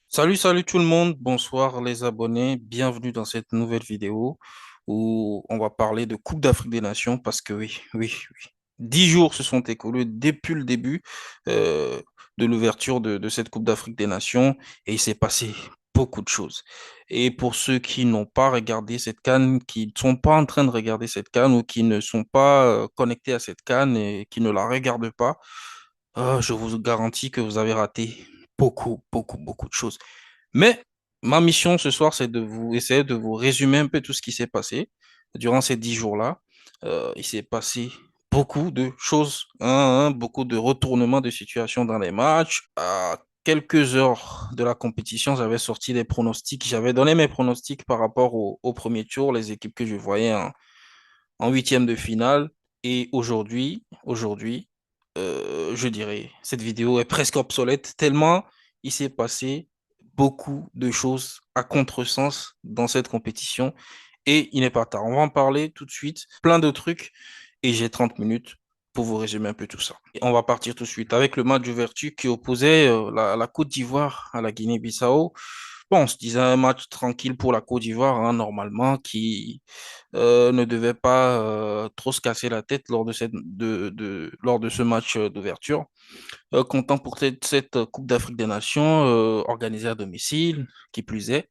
Salut tout le monde, bonsoir les abonnés, bienvenue dans cette nouvelle vidéo où on va parler de Coupe d'Afrique des Nations parce que oui. 10 jours se sont écoulés depuis le début euh, de l'ouverture de cette Coupe d'Afrique des Nations et il s'est passé beaucoup de choses. Et pour ceux qui n'ont pas regardé cette CAN, qui ne sont pas en train de regarder cette CAN ou qui ne sont pas connectés à cette CAN et qui ne la regardent pas, je vous garantis que vous avez raté beaucoup de choses. Mais ma mission ce soir, c'est de vous essayer de vous résumer un peu tout ce qui s'est passé durant ces 10 jours-là. Il s'est passé beaucoup de choses, beaucoup de retournements de situation dans les matchs. À quelques heures de la compétition, j'avais sorti des pronostics. J'avais donné mes pronostics par rapport au premier tour, les équipes que je voyais en huitième de finale. Et aujourd'hui, je dirais, cette vidéo est presque obsolète tellement il s'est passé beaucoup de choses à contresens dans cette compétition et il n'est pas tard. On va en parler tout de suite, plein de trucs et j'ai 30 minutes pour vous résumer un peu tout ça. Et on va partir tout de suite avec le match d'ouverture qui opposait la Côte d'Ivoire à la Guinée-Bissau. Bon, on se disait un match tranquille pour la Côte d'Ivoire, normalement, qui ne devait pas trop se casser la tête lors de ce match d'ouverture. Content pour cette Coupe d'Afrique des Nations organisée à domicile, qui plus est.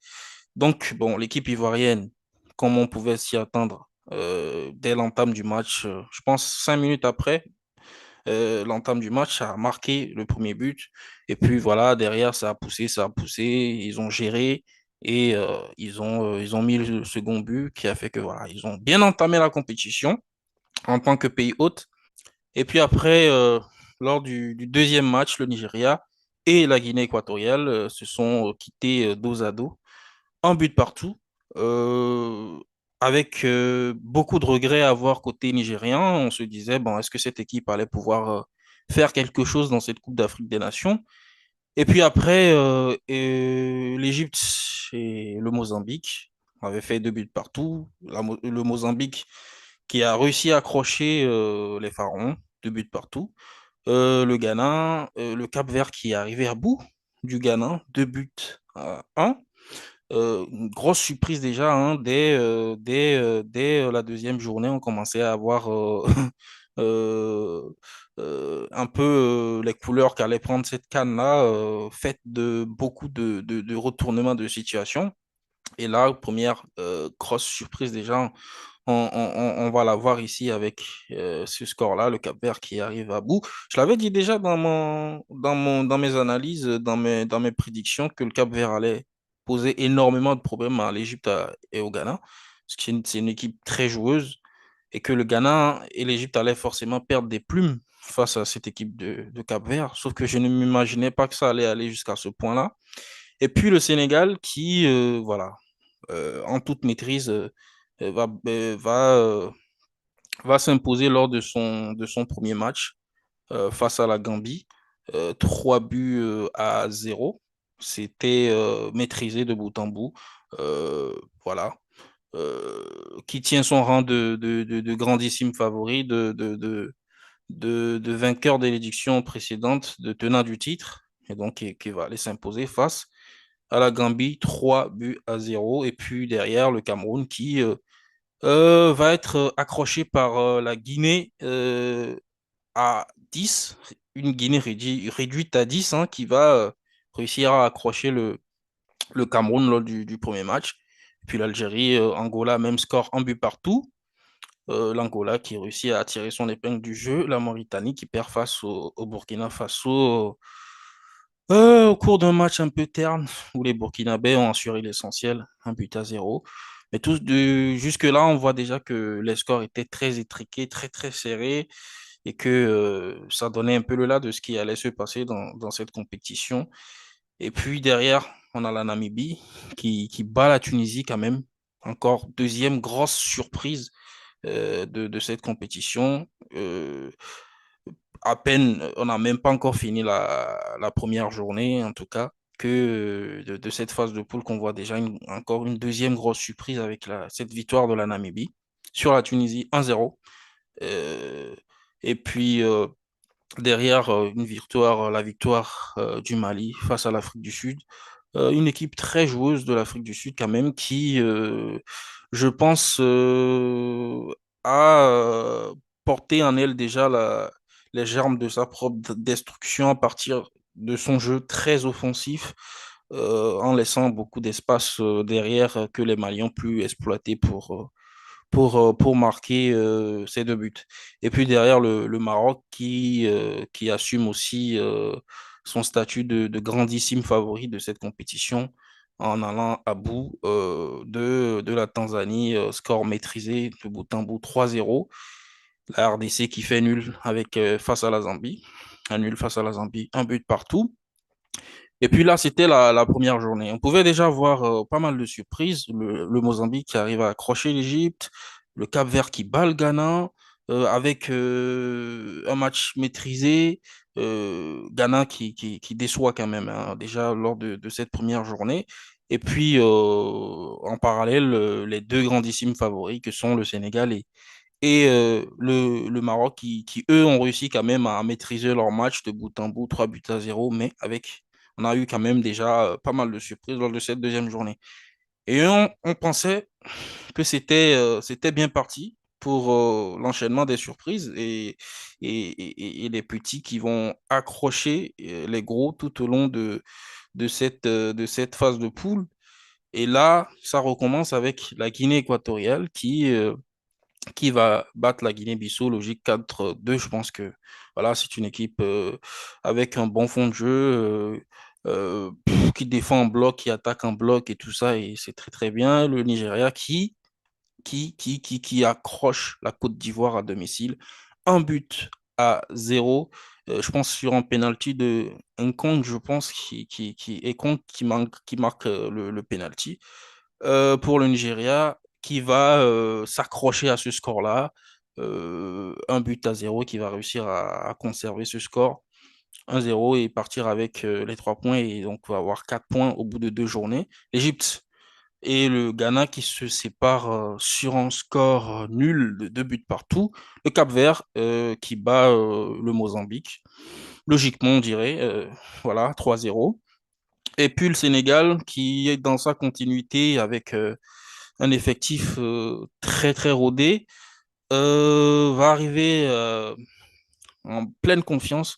Donc, bon, l'équipe ivoirienne, comme on pouvait s'y attendre, dès l'entame du match, je pense 5 minutes après l'entame du match, a marqué le premier but. Et puis voilà, derrière, ça a poussé, ils ont géré et ils ont mis le second but qui a fait que voilà, ils ont bien entamé la compétition en tant que pays hôte. Et puis après, lors du deuxième match, le Nigeria et la Guinée équatoriale se sont quittés dos à dos, un but partout, euh, avec beaucoup de regrets à voir côté nigérien. On se disait, bon, est-ce que cette équipe allait pouvoir faire quelque chose dans cette Coupe d'Afrique des Nations? Et puis après, l'Égypte et le Mozambique avaient fait 2 buts partout. Le Mozambique qui a réussi à accrocher les Pharaons, 2 buts partout. Le Ghana, le Cap-Vert qui est arrivé à bout du Ghana, 2 buts à un. Une grosse surprise déjà, dès la deuxième journée, on commençait à avoir euh, un peu les couleurs qu'allait prendre cette canne-là, faite de beaucoup de retournements de situation. Et là, première grosse surprise déjà, on va la voir ici avec ce score-là, le Cap-Vert qui arrive à bout. Je l'avais dit déjà dans mes analyses, dans mes prédictions, que le Cap-Vert allait poser énormément de problèmes à l'Égypte et au Ghana, parce que c'est une équipe très joueuse et que le Ghana et l'Égypte allaient forcément perdre des plumes face à cette équipe de Cap-Vert. Sauf que je ne m'imaginais pas que ça allait aller jusqu'à ce point-là. Et puis le Sénégal qui, voilà, en toute maîtrise, va s'imposer lors de son premier match face à la Gambie. 3 buts à zéro. C'était maîtrisé de bout en bout. Euh, voilà. Euh, qui tient son rang de grandissime favori, de vainqueur de l'édition précédente, de tenant du titre, et donc qui va aller s'imposer face à la Gambie, 3 buts à zéro. Et puis derrière, le Cameroun qui va être accroché par la Guinée à 10, une Guinée réduite à 10 qui va réussir à accrocher le Cameroun lors du premier match. Puis l'Algérie, Angola, même score, un but partout. L'Angola qui réussit à tirer son épingle du jeu. La Mauritanie qui perd face au Burkina Faso au cours d'un match un peu terne où les Burkinabés ont assuré l'essentiel, un but à zéro. Mais jusque-là, on voit déjà que les scores étaient très étriqués, très serrés et que ça donnait un peu le là de ce qui allait se passer dans cette compétition. Et puis derrière, on a la Namibie qui bat la Tunisie quand même. Encore deuxième grosse surprise de cette compétition. À peine, on n'a même pas encore fini la première journée, en tout cas, que de cette phase de poule qu'on voit déjà encore une deuxième grosse surprise avec cette victoire de la Namibie sur la Tunisie 1-0. Euh, et puis derrière la victoire du Mali face à l'Afrique du Sud. une équipe très joueuse de l'Afrique du Sud quand même qui, je pense, a porté en elle déjà les germes de sa propre destruction à partir de son jeu très offensif, en laissant beaucoup d'espace derrière que les Maliens ont pu exploiter pour marquer ses deux buts. Et puis derrière le Maroc qui assume aussi son statut de grandissime favori de cette compétition en allant à bout de la Tanzanie, score maîtrisé de bout en bout 3-0. La RDC qui fait nul face à la Zambie, un nul face à la Zambie, un but partout. Et puis là, c'était la première journée. On pouvait déjà voir pas mal de surprises. Le Mozambique qui arrive à accrocher l'Égypte, le Cap-Vert qui bat le Ghana, avec un match maîtrisé. Ghana qui déçoit quand même, hein, déjà lors de cette première journée. Et puis, en parallèle, les deux grandissimes favoris que sont le Sénégal et le Maroc eux, ont réussi quand même à maîtriser leur match de bout en bout, 3 buts à 0, mais on a eu quand même déjà pas mal de surprises lors de cette deuxième journée. Et on pensait que c'était bien parti pour l'enchaînement des surprises et les petits qui vont accrocher les gros tout au long de cette phase de poule. Et là, ça recommence avec la Guinée équatoriale qui va battre la Guinée-Bissau, logique 4-2. Je pense que voilà, c'est une équipe avec un bon fond de jeu, qui défend en bloc, qui attaque en bloc et tout ça, et c'est très très bien. Le Nigeria qui accroche la Côte d'Ivoire à domicile, un but à zéro. Je pense sur un penalty de Nkong, je pense, qui marque le penalty pour le Nigeria qui va s'accrocher à ce score-là. 1 but à 0 qui va réussir à conserver ce score 1-0 et partir avec les 3 points et donc va avoir 4 points au bout de 2 journées. L'Égypte et le Ghana qui se séparent sur un score nul de 2 buts partout. Le Cap-Vert qui bat le Mozambique. Logiquement, on dirait, voilà, 3-0. Et puis le Sénégal qui est dans sa continuité avec un effectif très très rodé, va arriver en pleine confiance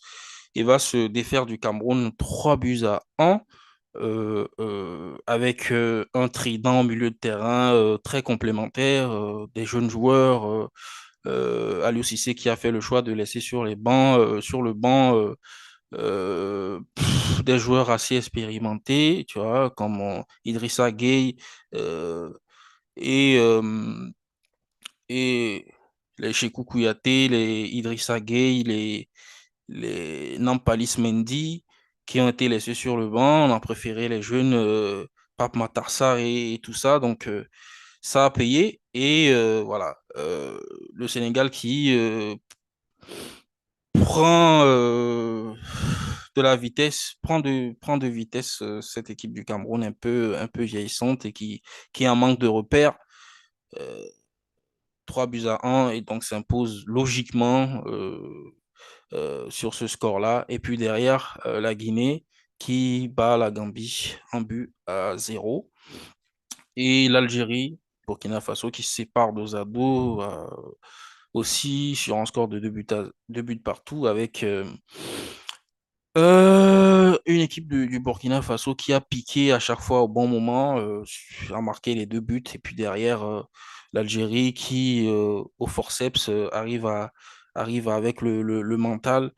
et va se défaire du Cameroun 3 buts à 1 avec un trident au milieu de terrain très complémentaire, des jeunes joueurs. Aliou Cissé qui a fait le choix de laisser sur le banc des joueurs assez expérimentés, tu vois, comme Idrissa Gueye euh, et, euh, et les Cheikhou Kouyaté, les Idrissa Gueye, les Nampalis Mendy, qui ont été laissés sur le banc. On a préféré les jeunes Pape Matar Sarr et tout ça. Donc, ça a payé. Et voilà, le Sénégal qui prend de la vitesse, prend de vitesse cette équipe du Cameroun un peu vieillissante et qui en manque de repères. Euh, 3 buts à 1 et donc s'impose logiquement sur ce score-là. Et puis derrière, la Guinée qui bat la Gambie 1 but à 0. Et l'Algérie, Burkina Faso qui se sépare dos à dos aussi sur un score de 2 buts partout avec une équipe du Burkina Faso qui a piqué à chaque fois au bon moment, a marqué les 2 buts. Et puis derrière, l'Algérie qui, au forceps, avec le mental,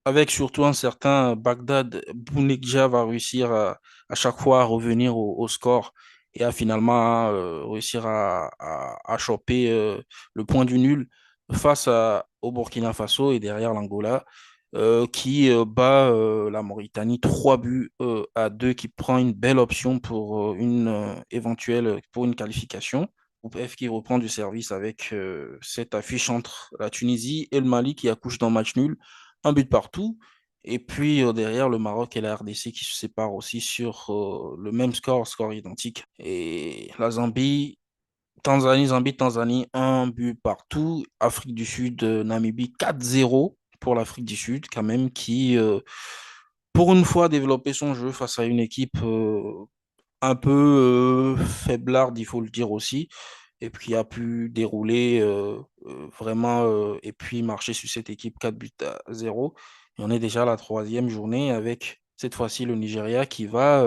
avec surtout un certain Bagdad Bounedjah va réussir à chaque fois à revenir au score et à finalement réussir à choper le point du nul au Burkina Faso et derrière l'Angola qui bat la Mauritanie 3 buts à 2, qui prend une belle option pour pour une qualification. Groupe F qui reprend du service avec cette affiche entre la Tunisie et le Mali qui accouche d'un match nul, un but partout. Et puis derrière, le Maroc et la RDC qui se séparent aussi sur le même score identique. Et la Tanzanie, un but partout. Afrique du Sud, Namibie 4-0 pour l'Afrique du Sud, quand même, qui pour une fois, développer son jeu face à une équipe un peu faiblarde, il faut le dire aussi, et puis a pu dérouler vraiment et puis marcher sur cette équipe 4-0. Et on est déjà à la troisième journée avec cette fois-ci le Nigeria qui va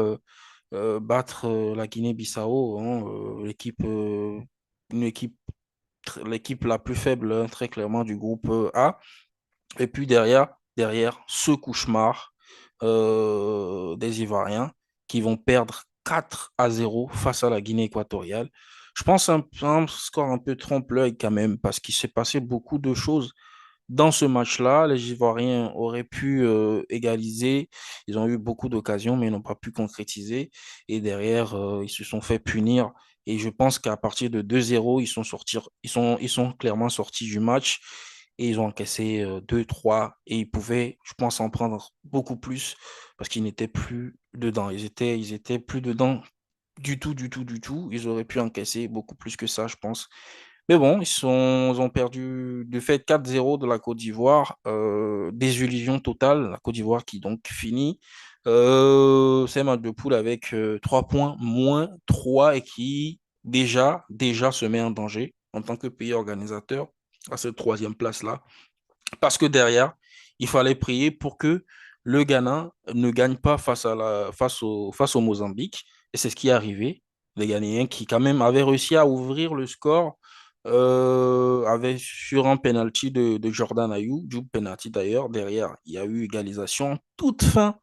battre la Guinée-Bissau, hein, une équipe, l'équipe la plus faible, hein, très clairement, du groupe A. Et puis derrière ce cauchemar des Ivoiriens qui vont perdre 4-0 face à la Guinée équatoriale. Je pense un score un peu trompe-l'œil quand même, parce qu'il s'est passé beaucoup de choses dans ce match-là. Les Ivoiriens auraient pu égaliser. Ils ont eu beaucoup d'occasions, mais ils n'ont pas pu concrétiser. Et derrière, ils se sont fait punir. Et je pense qu'à partir de 2-0, ils sont clairement sortis du match et ils ont encaissé 2-3 et ils pouvaient, je pense, en prendre beaucoup plus parce qu'ils n'étaient plus dedans. Ils étaient plus dedans du tout, du tout, du tout. Ils auraient pu encaisser beaucoup plus que ça, je pense. Mais bon, ils ont perdu de fait 4-0 de la Côte d'Ivoire. Désillusion totale. La Côte d'Ivoire qui donc finit ces matchs de poule avec 3 points moins 3 et qui déjà se met en danger en tant que pays organisateur à cette troisième place-là. Parce que derrière, il fallait prier pour que le Ghana ne gagne pas face au Mozambique. Et c'est ce qui est arrivé. Les Ghanéens qui, quand même, avaient réussi à ouvrir le score sur un penalty de Jordan Ayou, du penalty d'ailleurs. Derrière, il y a eu égalisation en toute fin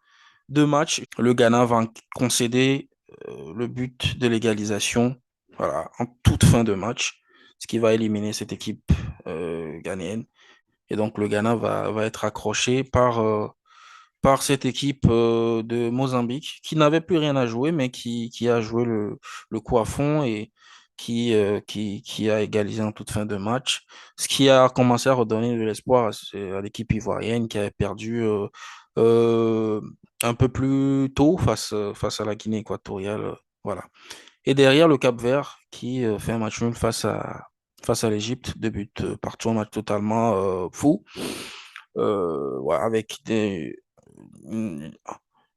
de match. Le Ghana va concéder le but de l'égalisation voilà, en toute fin de match, ce qui va éliminer cette équipe ghanéenne. Et donc, le Ghana va être accroché par cette équipe de Mozambique qui n'avait plus rien à jouer, mais qui a joué le coup à fond et qui a égalisé en toute fin de match. Ce qui a commencé à redonner de l'espoir à l'équipe ivoirienne qui avait perdu euh, un peu plus tôt face à la Guinée équatoriale. Voilà. Et derrière, le Cap-Vert qui fait un match nul face à l'Égypte, deux buts partout, un match totalement fou, ouais, avec une-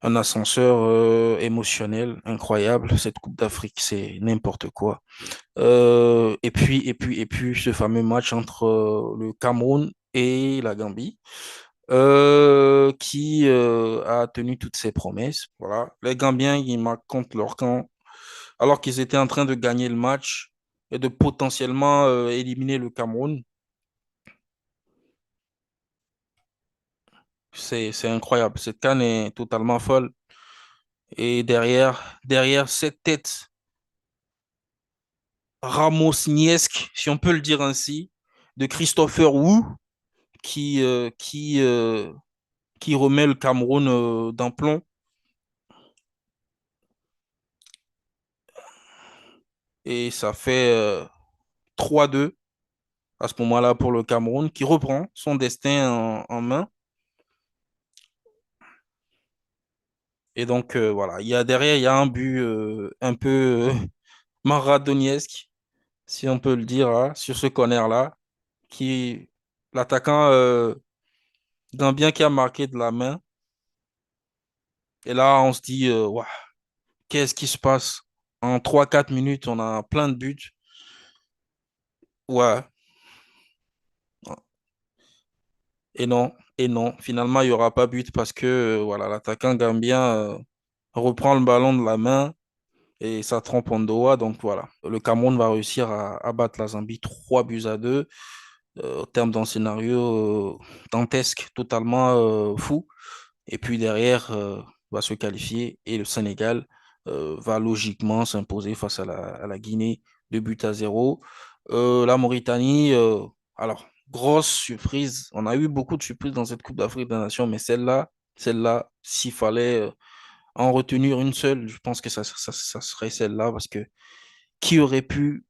un ascenseur émotionnel incroyable. Cette Coupe d'Afrique, c'est n'importe quoi. Et puis, ce fameux match entre le Cameroun et la Gambie, qui a tenu toutes ses promesses. Voilà. Les Gambiens, ils marquent contre leur camp alors qu'ils étaient en train de gagner le match et de potentiellement éliminer le Cameroun. C'est incroyable. Cette CAN est totalement folle. Et derrière cette tête Ramos-niesque, si on peut le dire ainsi, de Christopher Wu, qui, euh, qui, euh, qui remet le Cameroun d'aplomb. Et ça fait 3-2 à ce moment-là pour le Cameroun, qui reprend son destin en main. Et donc, voilà, derrière, il y a un but un peu maradoniesque, si on peut le dire, hein, sur ce corner-là, qui l'attaquant gambien qui a marqué de la main. Et là, on se dit, ouah, qu'est-ce qui se passe? En 3 4 minutes, on a plein de buts. Ouais, et non. Finalement, il n'y aura pas but parce que voilà, l'attaquant gambien reprend le ballon de la main et ça trompe Ondoa. Donc voilà, le Cameroun va réussir à battre la Zambie 3 buts à 2 au terme d'un scénario dantesque, totalement fou. Et puis derrière, va se qualifier et le Sénégal va logiquement s'imposer face à la Guinée, 2 buts à 0. La Mauritanie, alors, grosse surprise. On a eu beaucoup de surprises dans cette Coupe d'Afrique des Nations, mais celle-là, s'il fallait en retenir une seule, je pense que ça serait celle-là parce que qui aurait pu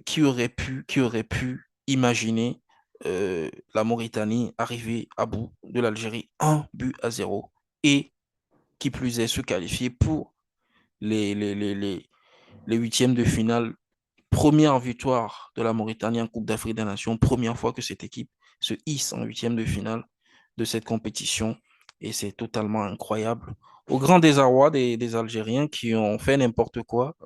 qui aurait pu imaginer la Mauritanie arriver à bout de l'Algérie 1 but à 0 et qui plus est se qualifier pour les, les, les, les, les huitièmes de finale. Première victoire de la Mauritanie en Coupe d'Afrique des Nations, première fois que cette équipe se hisse en huitième de finale de cette compétition. et c'est totalement incroyable. Au grand désarroi des Algériens qui ont fait n'importe quoi,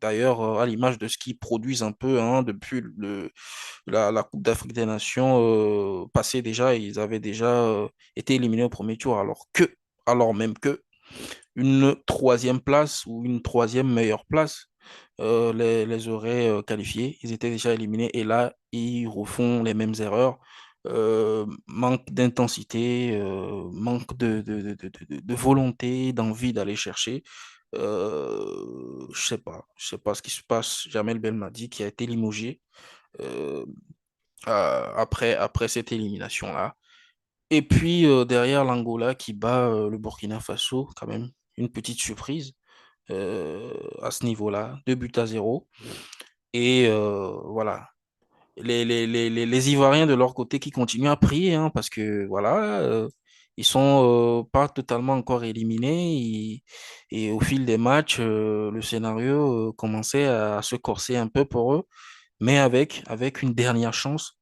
d'ailleurs à l'image de ce qu'ils produisent un peu hein, depuis la Coupe d'Afrique des Nations passée déjà, ils avaient déjà été éliminés au premier tour, alors même que une troisième place ou une troisième meilleure place les aurait qualifiés. Ils étaient déjà éliminés et là, ils refont les mêmes erreurs. Manque d'intensité, manque de volonté, d'envie d'aller chercher. Je sais pas ce qui se passe. Jamel Belmadi qui a été limogé euh, après cette élimination-là. Et puis derrière l'Angola qui bat le Burkina Faso, quand même, une petite surprise à ce niveau-là, 2 buts à 0. Et voilà, les Ivoiriens de leur côté qui continuent à prier, hein, parce que voilà, ils sont pas totalement encore éliminés. Et au fil des matchs, le scénario commençait à se corser un peu pour eux, mais avec une dernière chance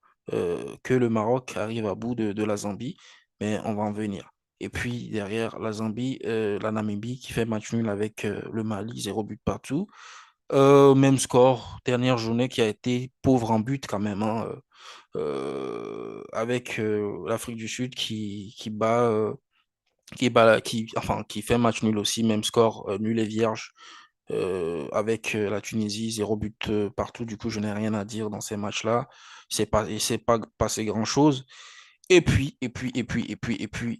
que le Maroc arrive à bout de la Zambie, mais on va en venir. Et puis derrière la Zambie, la Namibie qui fait match nul avec le Mali, 0 but partout. Même score, dernière journée qui a été pauvre en but quand même, hein, avec l'Afrique du Sud qui fait match nul aussi, même score, nul et vierge, avec la Tunisie, 0 but partout. Du coup, je n'ai rien à dire dans ces matchs-là. Il s'est pas passé grand-chose. Et puis,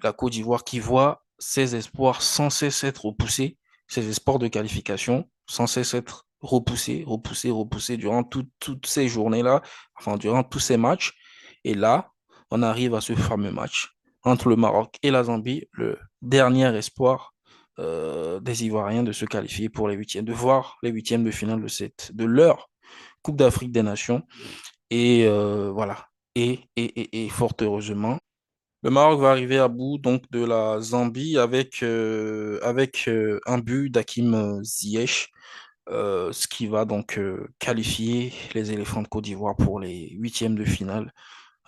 la Côte d'Ivoire qui voit ses espoirs sans cesse être repoussés, ses espoirs de qualification, sans cesse être repoussés durant toutes ces journées-là, enfin, durant tous ces matchs. Et là, on arrive à ce fameux match entre le Maroc et la Zambie, le dernier espoir des Ivoiriens de se qualifier pour les huitièmes, de voir les huitièmes de finale de leur Coupe d'Afrique des Nations. Et voilà. Et fort heureusement, le Maroc va arriver à bout donc de la Zambie avec un but d'Hakim Ziyech, ce qui va donc qualifier les éléphants de Côte d'Ivoire pour les huitièmes de finale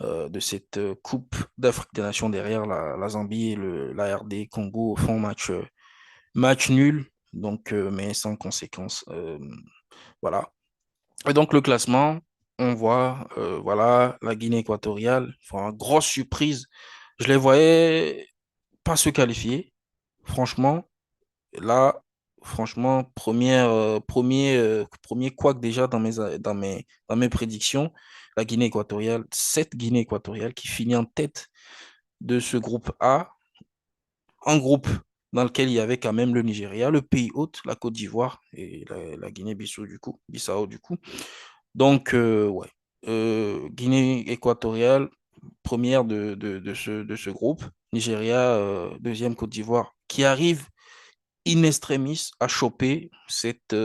de cette Coupe d'Afrique des Nations. Derrière la Zambie et la RD Congo font match nul, donc, mais sans conséquence. Voilà. Et donc, le classement, on voit, voilà, la Guinée équatoriale, enfin, grosse surprise. Je les voyais pas se qualifier. Franchement, là, franchement, premier couac déjà dans mes prédictions. La Guinée équatoriale, cette Guinée équatoriale qui finit en tête de ce groupe A, un groupe dans lequel il y avait quand même le Nigeria, le pays hôte, la Côte d'Ivoire et la Guinée-Bissau Bissau du coup. Donc, ouais. Guinée équatoriale, première de ce groupe. Nigeria, deuxième Côte d'Ivoire, qui arrive in extremis à choper cette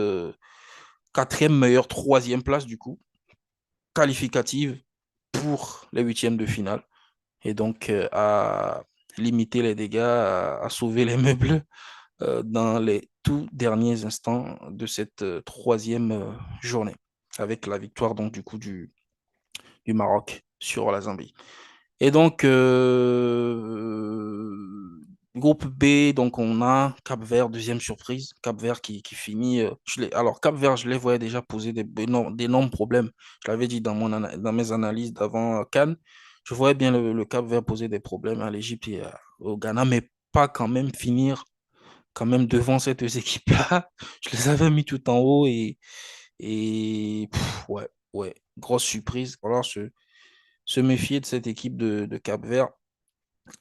quatrième meilleure, troisième place du coup, qualificative pour les huitièmes de finale. Et donc, à limiter les dégâts, à sauver les meubles dans les tout derniers instants de cette troisième journée, avec la victoire donc du coup du Maroc sur la Zambie. Et donc, groupe B, donc on a Cap-Vert, deuxième surprise. Cap-Vert qui finit. Alors, Cap-Vert, je les voyais déjà poser d'énormes problèmes. Je l'avais dit dans mes analyses d'avant Cannes. Je voyais bien le Cap-Vert poser des problèmes à l'Égypte et au Ghana, mais pas quand même finir quand même devant cette équipe-là. Je les avais mis tout en haut ouais, ouais, grosse surprise. Alors, se méfier de cette équipe de Cap-Vert.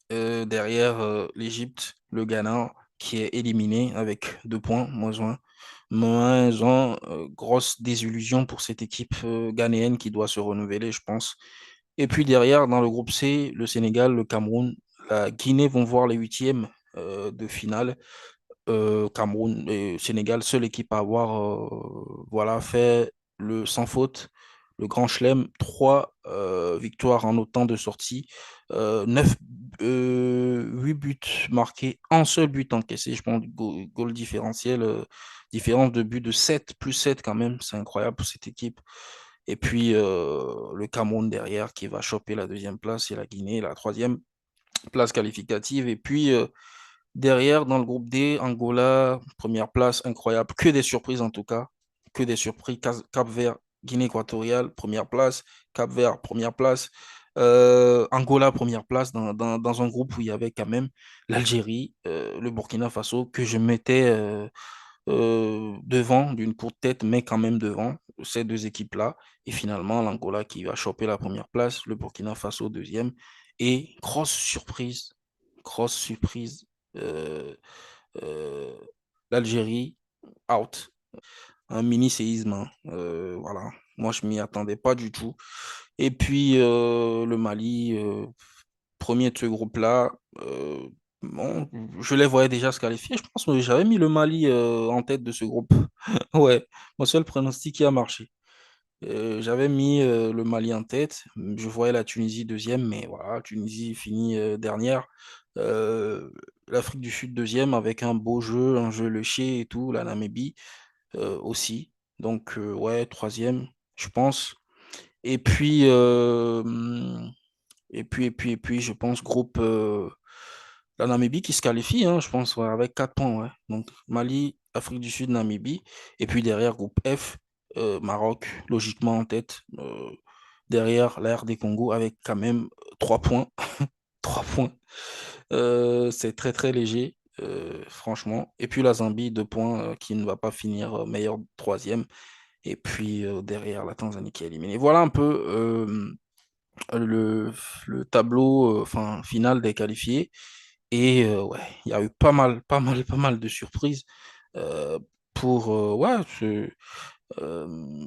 Derrière l'Égypte, le Ghana qui est éliminé avec 2 points, -1. -1, grosse désillusion pour cette équipe ghanéenne qui doit se renouveler, je pense. Et puis derrière, dans le groupe C, le Sénégal, le Cameroun, la Guinée vont voir les huitièmes de finale. Cameroun et Sénégal, seule équipe à avoir voilà, fait le sans faute, le grand chelem, 3 victoires en autant de sorties, 8 buts marqués, un seul but encaissé, je pense, goal différentiel, différence de but de 7 plus 7 quand même, c'est incroyable pour cette équipe. Et puis le Cameroun derrière qui va choper la deuxième place et la Guinée la troisième. place qualificative. Et puis, derrière, dans le groupe D, Angola, première place, incroyable. Que des surprises en tout cas. Que des surprises. Cap-Vert, Guinée équatoriale, première place. Cap-Vert, première place. Angola, première place dans un groupe où il y avait quand même l'Algérie, le Burkina Faso, que je mettais devant d'une courte tête, mais quand même devant ces deux équipes-là. Et finalement, l'Angola qui va choper la première place, le Burkina Faso deuxième. Et grosse surprise, euh, euh, l'Algérie out. Un mini séisme, hein. Voilà. Moi, je m'y attendais pas du tout. Et puis, le Mali, premier de ce groupe-là, bon, je les voyais déjà se qualifier. Je pense que j'avais mis le Mali en tête de ce groupe. Ouais, mon seul pronostic qui a marché. J'avais mis le Mali en tête. Je voyais la Tunisie deuxième, mais voilà, Tunisie finit dernière. Euh, L'Afrique du Sud deuxième avec un beau jeu, un jeu léché et tout. La Namibie aussi. Donc, ouais, troisième, je pense. Et puis, je pense, groupe la Namibie qui se qualifie, hein, je pense, ouais, avec 4 points. Ouais. Donc, Mali, Afrique du Sud, Namibie. Et puis derrière, groupe F, Maroc, logiquement en tête. Derrière, la RD Congo avec quand même 3 points. 3 points. C'est très, très léger, franchement. Et puis la Zambie, 2 points, qui ne va pas finir meilleur troisième. Et puis derrière, la Tanzanie qui est éliminée. Voilà un peu le, le tableau enfin, final des qualifiés. Et ouais, il y a eu pas mal de surprises euh, pour ouais, euh,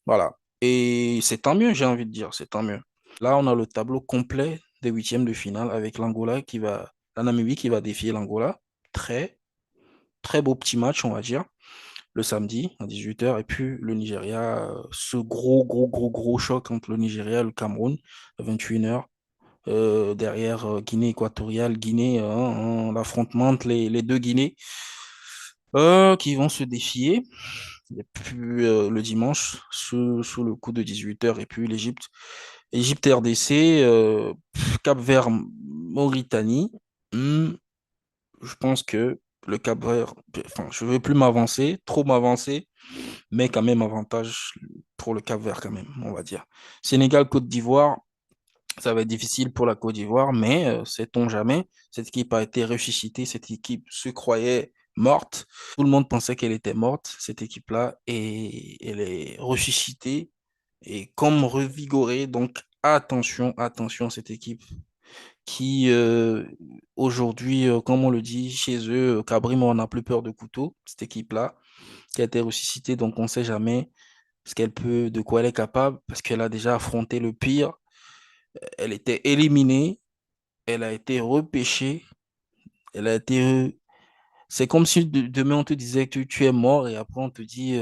voilà. Et c'est tant mieux, j'ai envie de dire, c'est tant mieux. Là, on a le tableau complet des huitièmes de finale avec la Namibie qui va défier l'Angola. Très, très beau petit match, on va dire, le samedi à 18h. Et puis le Nigeria, ce gros choc entre le Nigeria et le Cameroun à 21h. Derrière Guinée équatoriale, Guinée, hein, l'affrontement entre les deux Guinées qui vont se défier. Et puis le dimanche, sous le coup de 18h, et puis l'Égypte. Égypte RDC, Cap-Vert, Mauritanie. Hmm, je pense que le Cap-Vert, enfin, je ne veux plus m'avancer, trop m'avancer, mais quand même avantage pour le Cap-Vert quand même, on va dire. Sénégal, Côte d'Ivoire, ça va être difficile pour la Côte d'Ivoire, mais sait-on jamais, cette équipe a été ressuscitée, cette équipe se croyait morte. Tout le monde pensait qu'elle était morte, cette équipe-là, et elle est ressuscitée et comme revigorée. Donc attention à cette équipe qui, aujourd'hui, comme on le dit chez eux, Cabrim, on n'a plus peur de couteau, cette équipe-là, qui a été ressuscitée. Donc on ne sait jamais ce qu'elle peut, de quoi elle est capable, parce qu'elle a déjà affronté le pire. Elle était éliminée, elle a été repêchée, elle a été... C'est comme si demain on te disait que tu es mort et après on te dit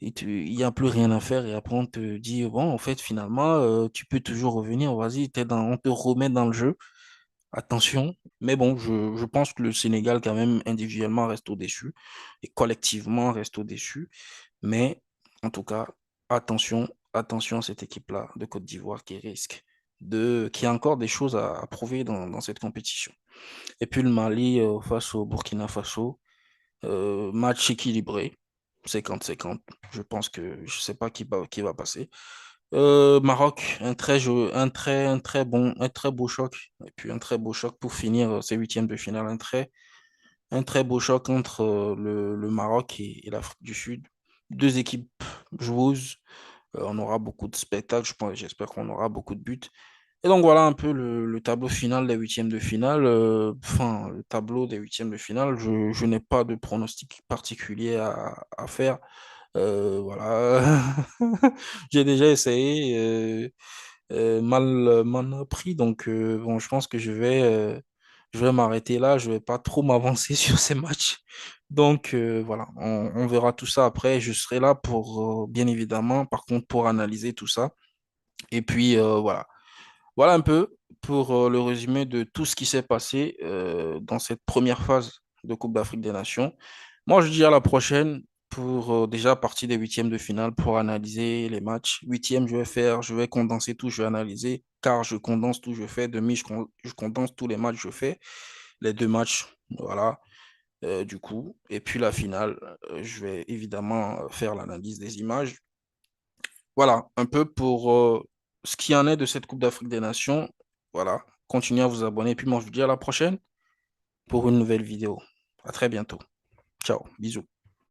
il n'y a plus rien à faire et après on te dit bon en fait finalement tu peux toujours revenir, vas-y, on te remet dans le jeu. Attention, mais bon, je pense que le Sénégal quand même individuellement reste au-dessus et collectivement reste au-dessus. Mais en tout cas, attention à cette équipe-là de Côte d'Ivoire qui a encore des choses à prouver dans cette compétition. Et puis le Mali face au Burkina Faso, match équilibré, 50-50. Je pense que je sais pas qui va passer. Maroc, un très beau choc. Et puis un très beau choc pour finir ces huitièmes de finale. Un très beau choc entre le Maroc et l'Afrique du Sud. Deux équipes joueuses. On aura beaucoup de spectacles, j'espère qu'on aura beaucoup de buts. Et donc voilà un peu le tableau final des huitièmes de finale. Enfin, le tableau des huitièmes de finale, je n'ai pas de pronostic particulier à faire. Voilà. J'ai déjà essayé, mal pris, donc bon, je pense que je vais m'arrêter là. Je vais pas trop m'avancer sur ces matchs. Donc voilà, on verra tout ça après. Je serai là pour, bien évidemment, par contre, pour analyser tout ça. Et puis voilà. Voilà un peu pour le résumé de tout ce qui s'est passé dans cette première phase de Coupe d'Afrique des Nations. Moi, je dis à la prochaine pour déjà partir des huitièmes de finale pour analyser les matchs. Huitième, je vais condenser tout, je vais analyser, car je condense tout, je fais demi, je condense tous les matchs, je fais les deux matchs, voilà, du coup. Et puis la finale, je vais évidemment faire l'analyse des images. Voilà, un peu pour ce qui en est de cette Coupe d'Afrique des Nations. Voilà, continuez à vous abonner. Et puis moi, je vous dis à la prochaine pour une nouvelle vidéo. À très bientôt. Ciao, bisous.